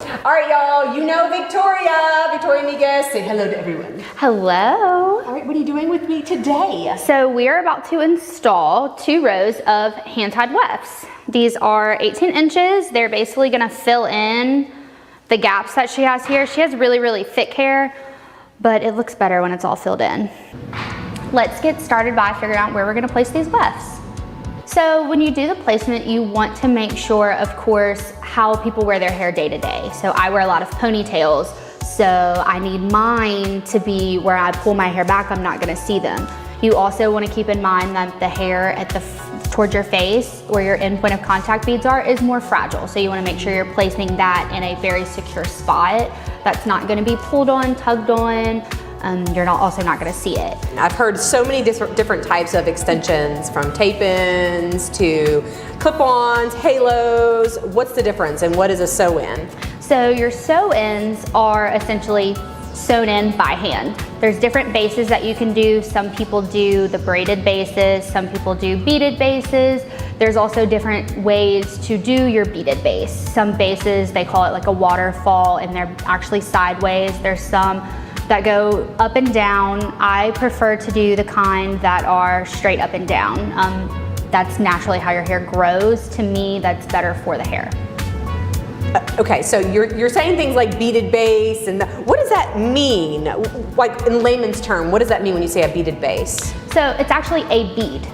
All right, y'all, you know Victoria Miguez. Say hello to everyone. Hello. All right, what are you doing with me today? So we are about to install 2 rows of hand-tied wefts. These are 18 inches. They're basically gonna fill in the gaps that she has here. She has really, really thick hair, but it looks better when it's all filled in. Let's get started by figuring out where we're gonna place these wefts. So when you do the placement, you want to make sure, of course, how people wear their hair day to day. So I wear a lot of ponytails, so I need mine to be where I pull my hair back, I'm not gonna see them. You also wanna keep in mind that the hair at towards your face, where your end point of contact beads are, is more fragile. So you wanna make sure you're placing that in a very secure spot that's not gonna be pulled on, tugged on. You're also not gonna see it. I've heard so many different types of extensions, from tape-ins to clip-ons, halos. What's the difference and what is a sew-in? So your sew-ins are essentially sewn in by hand. There's different bases that you can do. Some people do the braided bases, some people do beaded bases. There's also different ways to do your beaded base. Some bases, they call it like a waterfall, and they're actually sideways. There's some that go up and down. I prefer to do the kind that are straight up and down. That's naturally how your hair grows. To me, that's better for the hair. Okay, so you're saying things like beaded base, and what does that mean? Like in layman's term, what does that mean when you say a beaded base? So it's actually a bead.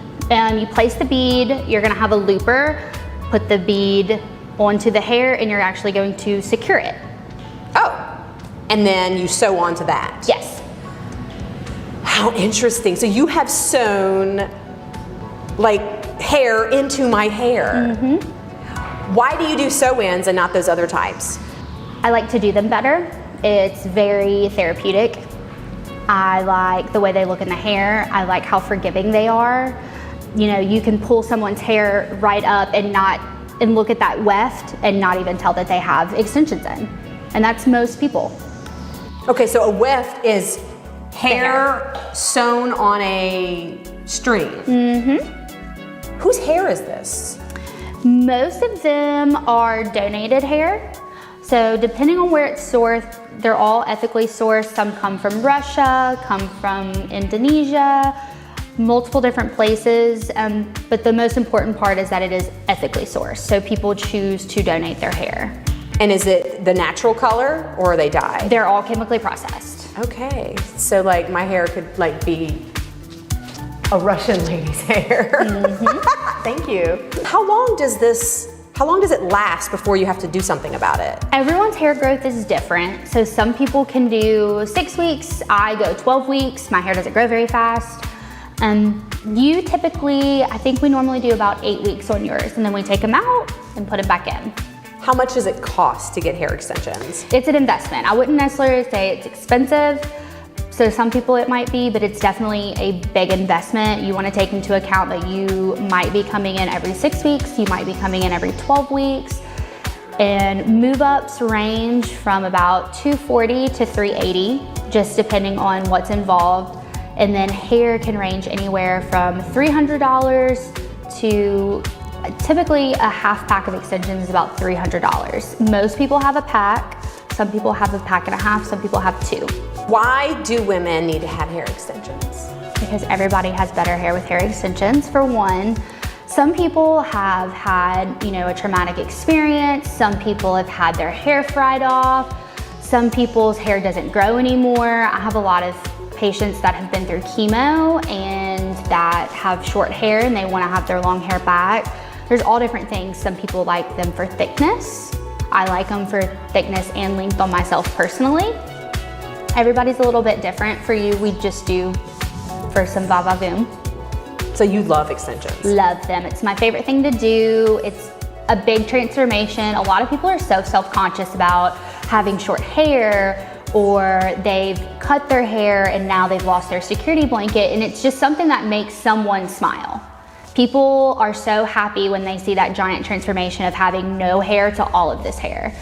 You place the bead, you're gonna have a looper, put the bead onto the hair, and you're actually going to secure it. Oh. And then you sew onto that? Yes. How interesting. So you have sewn like hair into my hair. Mm-hmm. Why do you do sew-ins and not those other types? I like to do them better. It's very therapeutic. I like the way they look in the hair. I like how forgiving they are. You know, you can pull someone's hair right up and look at that weft and not even tell that they have extensions in. And that's most people. Okay, so a weft is hair sewn on a string. Mm-hmm. Whose hair is this? Most of them are donated hair. So depending on where it's sourced, they're all ethically sourced. Some come from Russia, come from Indonesia, multiple different places. But the most important part is that it is ethically sourced. So people choose to donate their hair. And is it the natural color or are they dyed? They're all chemically processed. Okay, so like my hair could like be a Russian lady's hair. Mm-hmm. Thank you. How long does it last before you have to do something about it? Everyone's hair growth is different. So some people can do 6 weeks, I go 12 weeks. My hair doesn't grow very fast. You typically, I think we normally do about 8 weeks on yours, and then we take them out and put them back in. How much does it cost to get hair extensions? It's an investment. I wouldn't necessarily say it's expensive. So some people it might be, but it's definitely a big investment. You want to take into account that you might be coming in every 6 weeks, you might be coming in every 12 weeks. And move-ups range from about $240 to $380, just depending on what's involved. And then hair can range anywhere from $300 to typically a half pack of extensions is about $300. Most people have a pack. Some people have a pack and a half. Some people have 2. Why do women need to have hair extensions? Because everybody has better hair with hair extensions, for one. Some people have had, a traumatic experience. Some people have had their hair fried off. Some people's hair doesn't grow anymore. I have a lot of patients that have been through chemo and that have short hair and they want to have their long hair back. There's all different things. Some people like them for thickness. I like them for thickness and length on myself personally. Everybody's a little bit different. For you, we just do for some va-va-voom. So you love extensions? Love them. It's my favorite thing to do. It's a big transformation. A lot of people are so self-conscious about having short hair, or they've cut their hair and now they've lost their security blanket, and it's just something that makes someone smile. People are so happy when they see that giant transformation of having no hair to all of this hair.